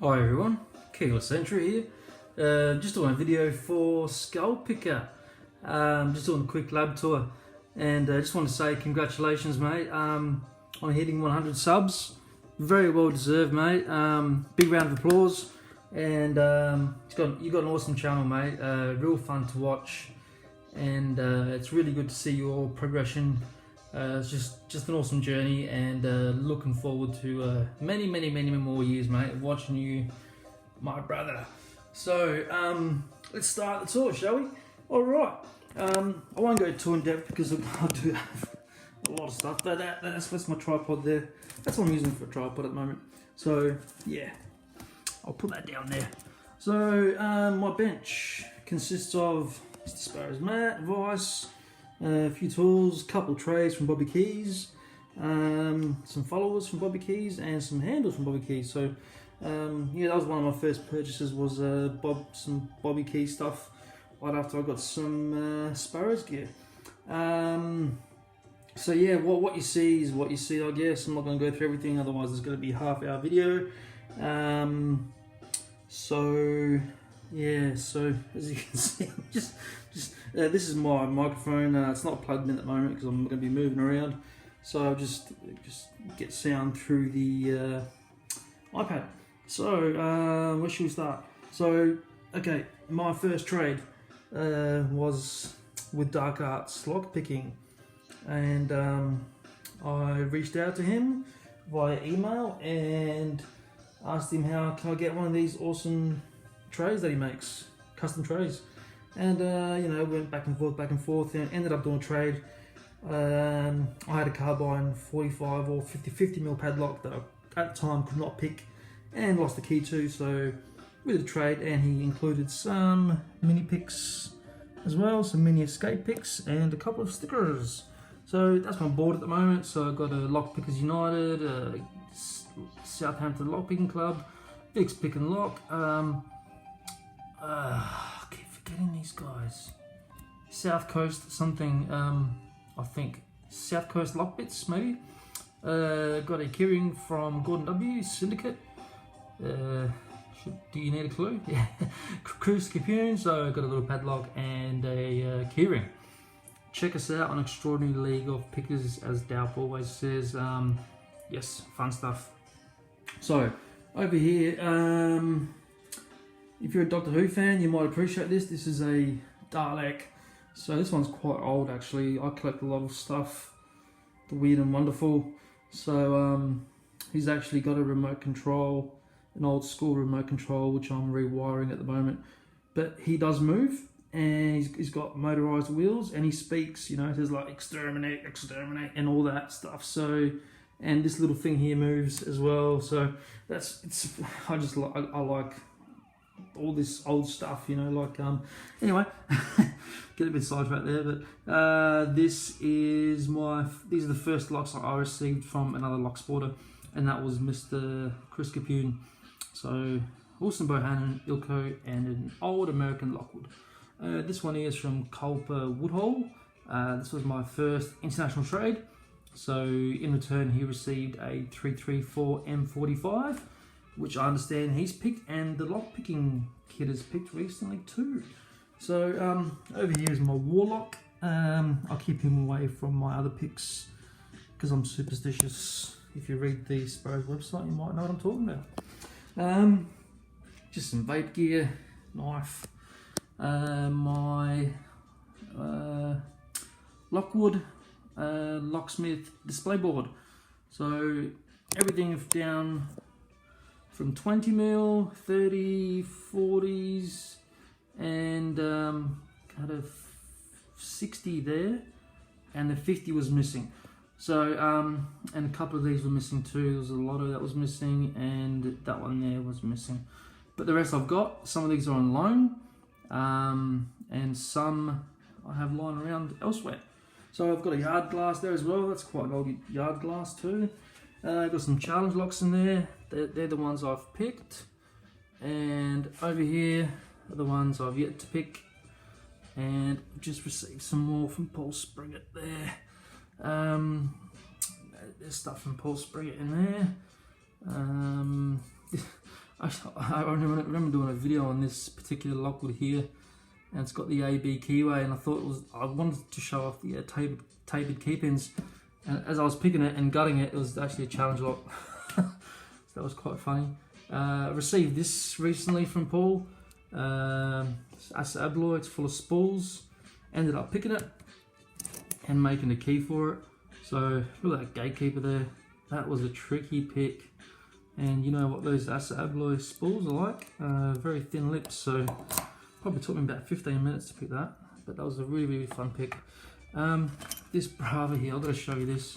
Hi everyone, Keyless Entry here. Just doing a video for Skull Picker. Just doing a quick lab tour, and just want to say congratulations, mate, on hitting 100 subs. Very well deserved, mate. Big round of applause, and you've got an awesome channel, mate. Real fun to watch, and it's really good to see your progression. It's just an awesome journey, and looking forward to many more years, mate, of watching you, my brother. So let's start the tour, shall we? All right. I won't go too in depth because I do have a lot of stuff. But that's my tripod there. That's what I'm using for a tripod at the moment. So yeah, I'll put that down there. So my bench consists of Mr. Sparrow's mat, vice, a few tools, couple trays from Bobby Keys, some followers from Bobby Keys, and some handles from Bobby Keys. So yeah, that was one of my first purchases, was some Bobby Keys stuff right after I got some Sparrows gear. So yeah, what you see is what you see, I guess. I'm not going to go through everything, otherwise it's going to be a half-hour video. So yeah, so as you can see, this is my microphone. It's not plugged in at the moment because I'm going to be moving around. So I'll just get sound through the iPad. So where should we start? So okay, my first trade was with Dark Arts lock picking, and I reached out to him via email and asked him how can I get one of these awesome trays that he makes, custom trays. And you know, went back and forth, and ended up doing a trade. I had a carbine 45 or 50 mil padlock that I at the time could not pick and lost the key to, so we did a trade, and he included some mini picks as well, some mini escape picks, and a couple of stickers. So that's my board at the moment. So I've got a Lock Pickers United, a Southampton Lock Picking Club, Vic's Pick and Lock, I keep forgetting these guys. South Coast something, I think South Coast Lockbits maybe. Got a keyring from Gordon W Syndicate. Do you need a clue? Yeah, Cruise Capoon. So got a little padlock and a keyring. Check us out on Extraordinary League of Pickers, as Dalp always says. Yes, fun stuff. So over here, if you're a Doctor Who fan, you might appreciate this. This is a Dalek. So this one's quite old, actually. I collect a lot of stuff, the weird and wonderful. So he's actually got a remote control, an old school remote control, which I'm rewiring at the moment. But he does move, and he's got motorized wheels, and he speaks, you know, it says like exterminate, and all that stuff. So, and this little thing here moves as well. So I like all this old stuff, you know, like anyway, get a bit sidetracked there, but these are the first locks I received from another lock sporter, and that was Mr. Chris Capoon. So Wilson Bohannon, Ilko, and an old American Lockwood. This one is from Culper Woodhull. This was my first international trade. So in return, he received a 334 M45, which I understand he's picked, and the lock picking kit is picked recently too. So over here is my Warlock. I'll keep him away from my other picks because I'm superstitious. If you read the Sparrows website, you might know what I'm talking about. Just some vape gear, knife, my Lockwood locksmith display board. So everything down from 20 mil, 30, 40s, and kind of 60 there, and the 50 was missing. So and a couple of these were missing too. There was a Lotto that was missing, and that one there was missing. But the rest I've got. Some of these are on loan, and some I have lying around elsewhere. So I've got a yard glass there as well. That's quite an old yard glass too. I've got some challenge locks in there. They're the ones I've picked. And over here are the ones I've yet to pick. And just received some more from Paul Springett there. There's stuff from Paul Springett in there. I remember doing a video on this particular lockwood here, and it's got the AB keyway, and I wanted to show off the tapered key pins, and as I was picking it and gutting it, it was actually a challenge lock. So that was quite funny. I received this recently from Paul. Assa Abloy, it's full of spools. Ended up picking it and making a key for it. So look at that gatekeeper there. That was a tricky pick. And you know what those Assa Abloy spools are like? Very thin lips, so probably took me about 15 minutes to pick that. But that was a really, really fun pick. This Brava here, I've got to show you this.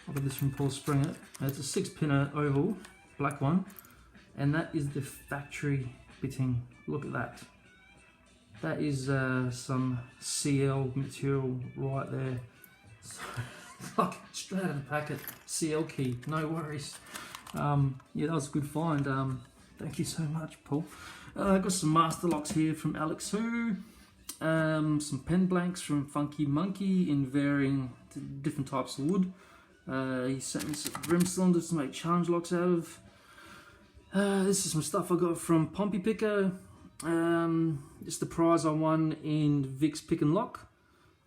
I got this from Paul Springer. It's a 6-pinner oval, black one. And that is the factory bitting. Look at that. That is some CL material right there. So, like straight out of the packet, CL key, no worries. Yeah, that was a good find. Thank you so much, Paul. Got some master locks here from Alex Hu. Some pen blanks from Funky Monkey in varying different types of wood. He sent me some rim cylinders to make challenge locks out of. This is some stuff I got from Pompey Picker. It's the prize I won in Vic's Pick and Lock.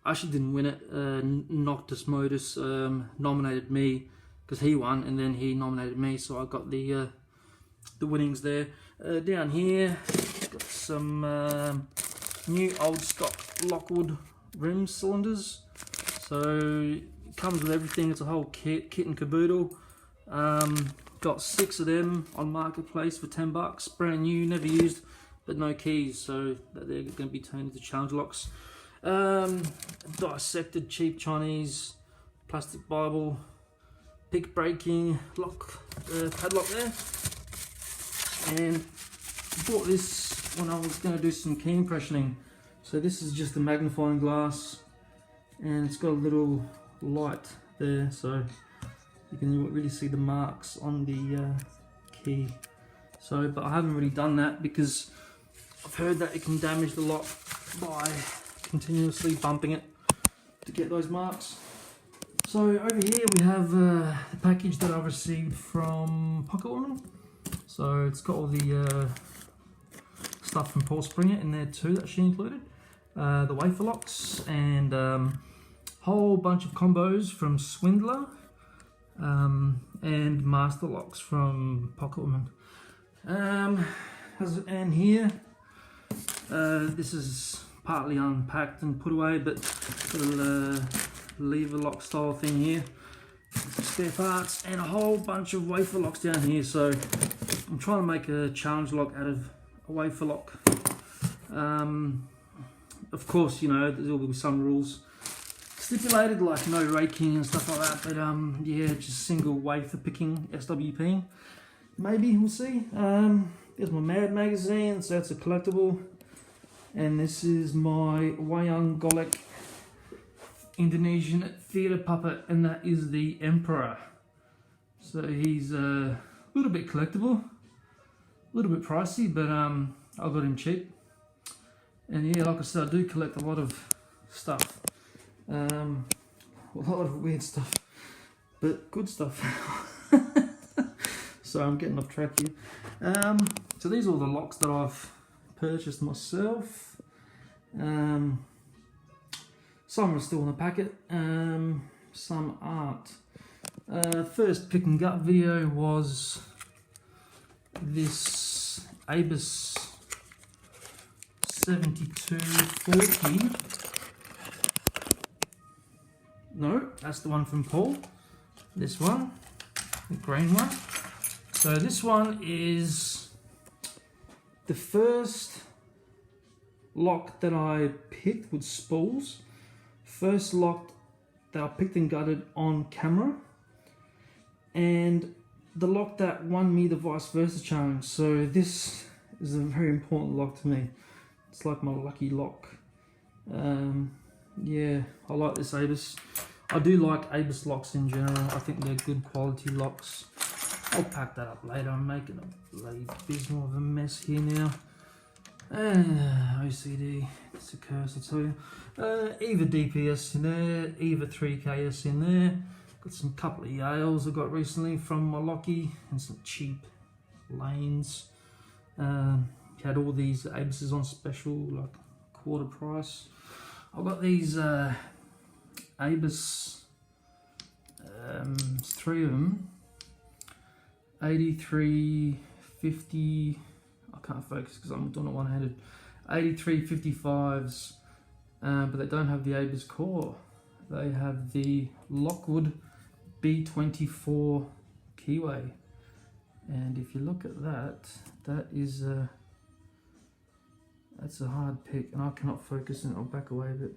I actually didn't win it. Noctis Modus nominated me because he won, and then he nominated me, so I got the winnings there. Down here, got some new old stock Lockwood rim cylinders. So it comes with everything. It's a whole kit and caboodle. Got 6 of them on Marketplace for $10, brand new, never used, but no keys, so that they're going to be turned into challenge locks. Dissected cheap Chinese plastic Bible, pick breaking lock, padlock there, and bought this when I was going to do some key impressioning. So this is just a magnifying glass, and it's got a little light there, so you can really see the marks on the key. So, but I haven't really done that because I've heard that it can damage the lock by continuously bumping it to get those marks. So over here we have the package that I received from Pocket Woman. So it's got all the stuff from Paul Springer in there too that she included. The wafer locks and whole bunch of combos from Swindler. And master locks from Pocket Woman. And here, this is partly unpacked and put away, but little lever lock style thing here. Some spare parts and a whole bunch of wafer locks down here. So I'm trying to make a challenge lock out of a wafer lock. Of course, you know, there will be some rules stipulated, like no raking and stuff like that, but yeah, just single wafer picking, SWP. Maybe, we'll see. There's my Mad magazine, so that's a collectible. And this is my Wayang Golek Indonesian theatre puppet, and that is the Emperor. So he's a little bit collectible, a little bit pricey, but I got him cheap. And yeah, like I said, I do collect a lot of stuff. A lot of weird stuff, but good stuff. So I'm getting off track here. So these are all the locks that I've purchased myself. Some are still in the packet, some aren't. First pick and gut video was this Abus 7240. No, that's the one from Paul. This one, the green one. So this one is the first lock that I picked with spools. First lock that I picked and gutted on camera. And the lock that won me the vice versa challenge. So this is a very important lock to me. It's like my lucky lock. Yeah, I like this Abus. I do like Abus locks in general. I think they're good quality locks. I'll pack that up later. I'm making a bloody abysmal of a mess here now. OCD, it's a curse, I tell you. EVA DPS in there, EVA 3KS in there. Got some couple of Yales I got recently from my Lockie, and some cheap lanes. Had all these Abises on special, like quarter price. I've got these Abis, 3 of them, 8350. I can't focus because I'm doing it one-handed. 8355s, but they don't have the Abis core. They have the Lockwood B24 keyway, and if you look at that, that's a hard pick, and I cannot focus and I'll back away. But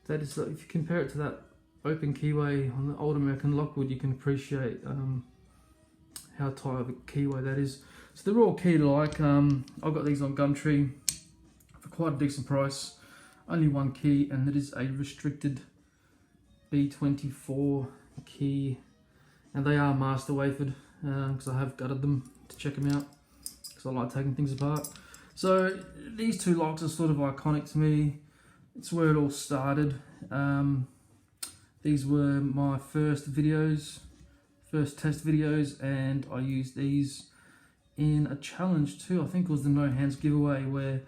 that is, if you compare it to that open keyway on the old American Lockwood, you can appreciate how tight of a keyway that is. So they're all keyed alike. I've got these on Gumtree for quite a decent price. Only one key, and that is a restricted B24 key, and they are master wafered because I have gutted them to check them out because I like taking things apart. So these two locks are sort of iconic to me. It's where it all started. These were my first test videos, and I used these in a challenge too. I think it was the No Hands giveaway where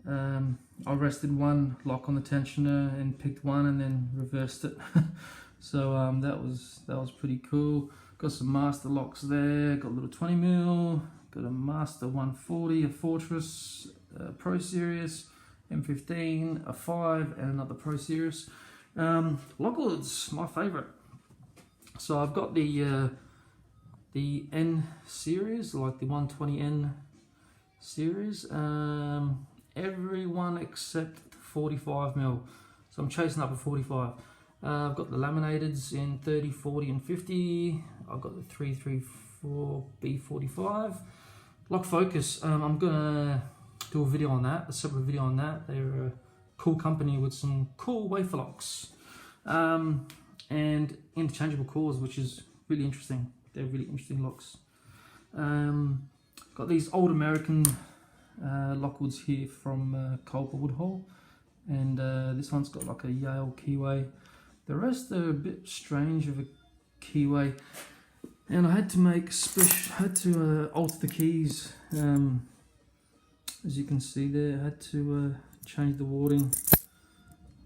I rested one lock on the tensioner and picked one and then reversed it. So that was pretty cool. Got some master locks there. Got a little 20mm. Got a master 140, a Fortress Pro Series, M15, a 5, and another Pro Series. Lockwood's my favourite. So I've got the N series, like the 120N series. Everyone except 45mm. So I'm chasing up a 45. I've got the laminateds in 30, 40, and 50. I've got the 334 B45. Lock Focus, I'm gonna do a video on that, a separate video on that. They're a cool company with some cool wafer locks. And interchangeable cores, which is really interesting. They're really interesting locks. Got these old American Lockwoods here from Culper Woodhull, and this one's got like a Yale keyway. The rest are a bit strange of a keyway, and I had to alter the keys. As you can see there, I had to change the warding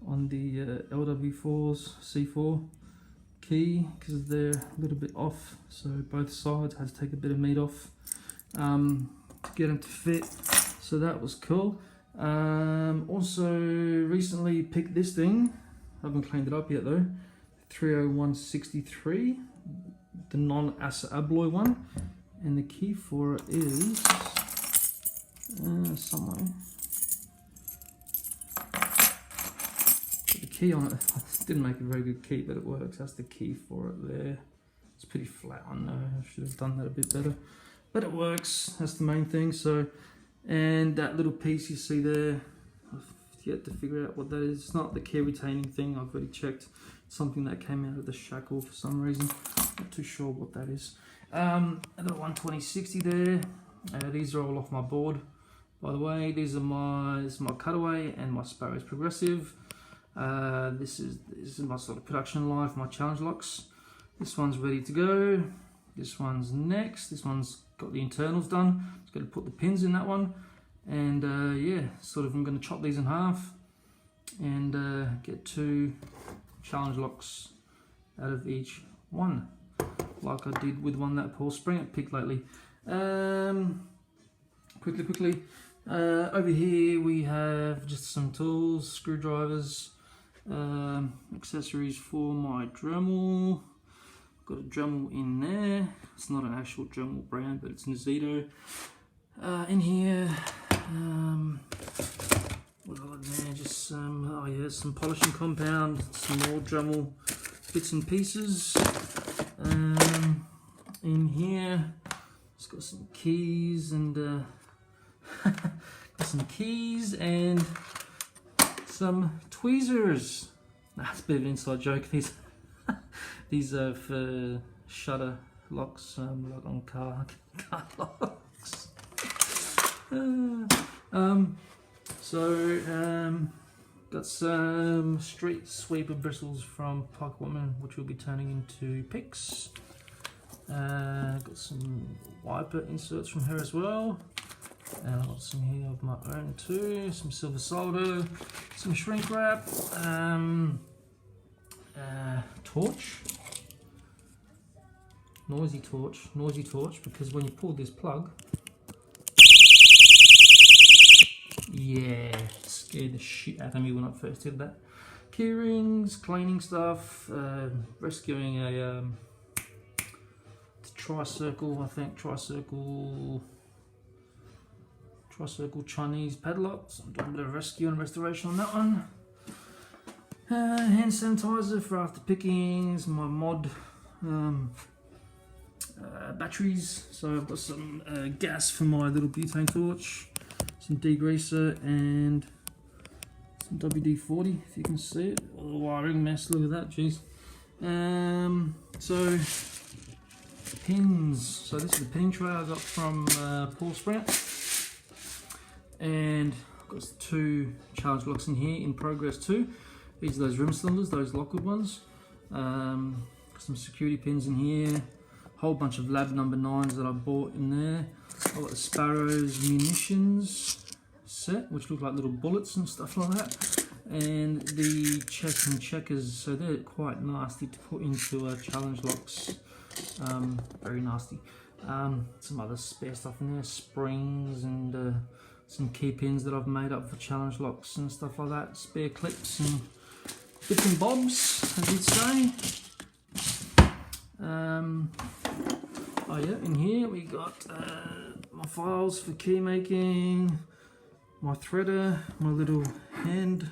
on the LW4's C4 key because they're a little bit off. So both sides had to take a bit of meat off to get them to fit. So that was cool. Also recently picked this thing. I haven't cleaned it up yet though. 30163, the non-Assa Abloy one, and the key for it is somewhere. The key on it, I didn't make a very good key, but it works. That's the key for it there. It's pretty flat, I know. I should have done that a bit better, but it works. That's the main thing. So, and that little piece you see there, I've yet to figure out what that is. It's not the key retaining thing. I've already checked. It's something that came out of the shackle for some reason. Not too sure what that is. Another 12060 there. These are all off my board, by the way. This is my cutaway and my Sparrows Progressive. This is my sort of production line for my challenge locks. This one's ready to go. This one's next. This one's got the internals done. Just got to put the pins in that one. And yeah, sort of I'm going to chop these in half and get 2 challenge locks out of each one, like I did with one that Paul Springer picked lately. Quickly. Over here we have just some tools, screwdrivers, accessories for my Dremel. Got a Dremel in there. It's not an actual Dremel brand, but it's Nizito. In here, what have I got in there? Just some, some polishing compound, some more Dremel bits and pieces. In here, it's got some keys and some tweezers. That's a bit of an inside joke. These are for shutter locks, like on car locks. Got some street sweeper bristles from Park Woman, which will be turning into picks. Got some wiper inserts from her as well. And I've got some here of my own too, some silver solder, some shrink wrap, torch, noisy torch, because when you pull this plug, yeah, scared the shit out of me when I first did that. Key rings, cleaning stuff, rescuing a tricircle, I think, tricircle Chinese padlock. So I'm doing a bit of rescue and restoration on that one. Hand sanitizer for after pickings, my mod batteries. So I've got some gas for my little butane torch, some degreaser and some WD-40 if you can see it. Oh, the wiring mess, look at that, jeez. So pins. So this is the pin tray I got from Paul Sprout. And I've got 2 charge locks in here in progress too. These are those rim cylinders, those Lockwood ones. Got some security pins in here. Whole bunch of lab number 9s that I bought in there. I've got the Sparrows munitions set, which look like little bullets and stuff like that. And the checks and checkers, so they're quite nasty to put into challenge locks. Very nasty. Some other spare stuff in there, springs and some key pins that I've made up for challenge locks and stuff like that. Spare clips and bits and bobs, as you'd say. Oh yeah, in here we got my files for key making, my threader, my little hand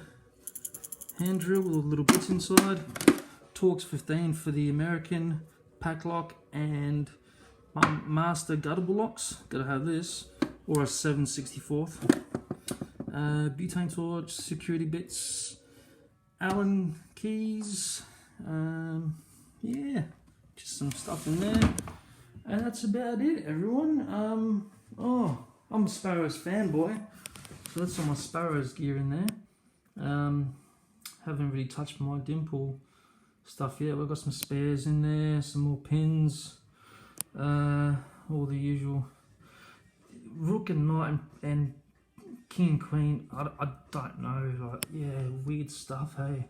drill with all the little bits inside, Torx 15 for the American pack lock, and my master guttable locks. Gotta have this, or a 7/64. Butane torch, security bits, Allen keys. Yeah, just some stuff in there, and that's about it, everyone. Oh, I'm a Sparrows fanboy, so that's all my Sparrows gear in there. Haven't really touched my Dimple stuff yet. We've got some spares in there, some more pins, all the usual rook and knight and king and queen. I don't know, like, yeah, weird stuff, hey.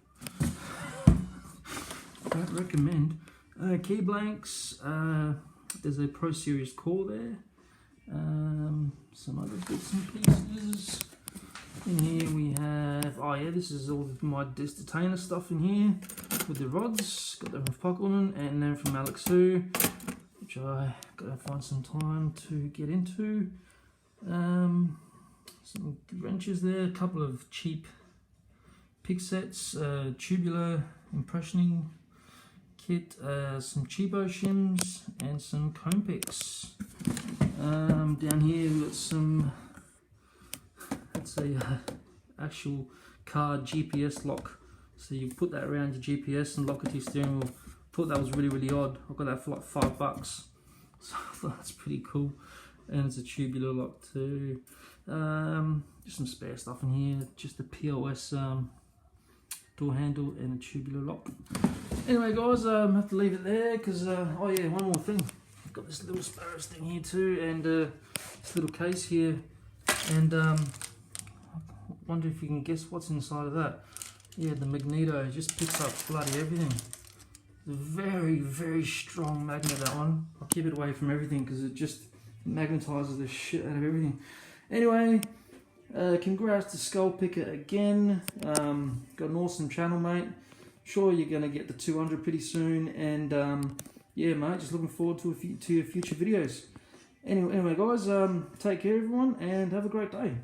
Don't recommend. Key blanks, there's a Pro Series core there, some other bits and pieces. In here we have, oh yeah, this is all of my disc detainer stuff in here with the rods. Got them from Pockelman and then from Alex Hu, which I gotta find some time to get into. Some wrenches there, a couple of cheap pick sets, tubular impressioning kit, some cheapo shims and some comb picks. Down here we've got some, that's a actual car GPS lock, so you put that around your GPS and lock it to your steering wheel. Thought that was really odd. I got that for like $5, so I thought that's pretty cool. And it's a tubular lock too. Just some spare stuff in here, just the POS door handle and a tubular lock. Anyway guys, I have to leave it there because oh yeah, one more thing, I've got this little Sparrows thing here too, and this little case here, and I wonder if you can guess what's inside of that. Yeah, the magneto just picks up bloody everything. Very strong magnet, that one. I'll keep it away from everything because it just magnetizes the shit out of everything. Anyway, congrats to Skull Picker again. Got an awesome channel, mate. Sure you're gonna get the 200 pretty soon, and yeah mate, just looking forward to your future videos. Anyway guys, take care everyone and have a great day.